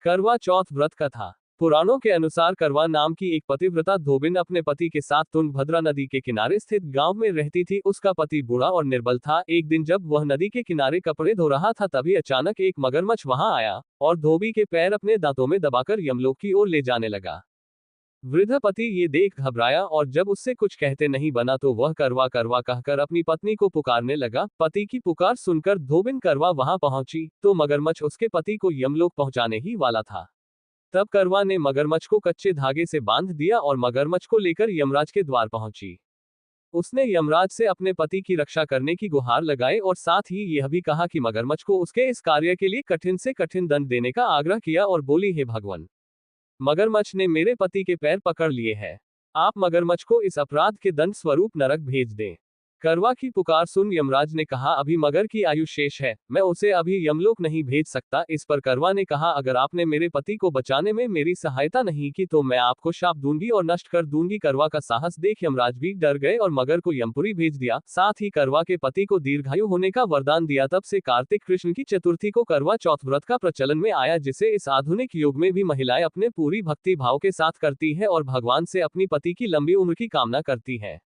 करवा चौथ व्रत कथा। पुराणों के अनुसार करवा नाम की एक पतिव्रता धोबिन अपने पति के साथ तुंगभद्रा नदी के किनारे स्थित गांव में रहती थी। उसका पति बूढ़ा और निर्बल था। एक दिन जब वह नदी के किनारे कपड़े धो रहा था, तभी अचानक एक मगरमच्छ वहां आया और धोबी के पैर अपने दांतों में दबाकर यमलोक की ओर ले जाने लगा। वृद्ध पति ये देख घबराया और जब उससे कुछ कहते नहीं बना तो वह करवा करवा कहकर अपनी पत्नी को पुकारने लगा। पति की पुकार सुनकर धोबिन करवा वहां पहुंची तो मगरमच्छ उसके पति को यमलोक पहुंचाने ही वाला था। तब करवा ने मगरमच्छ को कच्चे धागे से बांध दिया और मगरमच्छ को लेकर यमराज के द्वार पहुंची। उसने यमराज से अपने पति की रक्षा करने की गुहार लगाई और साथ ही यह भी कहा कि मगरमच्छ को उसके इस कार्य के लिए कठिन से कठिन दंड देने का आग्रह किया और बोली, हे भगवान, मगरमच्छ ने मेरे पति के पैर पकड़ लिए हैं। आप मगरमच्छ को इस अपराध के दंड स्वरूप नरक भेज दें। करवा की पुकार सुन यमराज ने कहा, अभी मगर की आयु शेष है, मैं उसे अभी यमलोक नहीं भेज सकता। इस पर करवा ने कहा, अगर आपने मेरे पति को बचाने में मेरी सहायता नहीं की तो मैं आपको शाप दूंगी और नष्ट कर दूंगी। करवा का साहस देख यमराज भी डर गए और मगर को यमपुरी भेज दिया। साथ ही करवा के पति को दीर्घायु होने का वरदान दिया। तब से कार्तिक कृष्ण की चतुर्थी को करवा चौथ व्रत का प्रचलन में आया, जिसे इस आधुनिक युग में भी महिलाएं अपने पूरी भक्ति भाव के साथ करती है और भगवान से अपनी पति की लंबी उम्र की कामना करती है।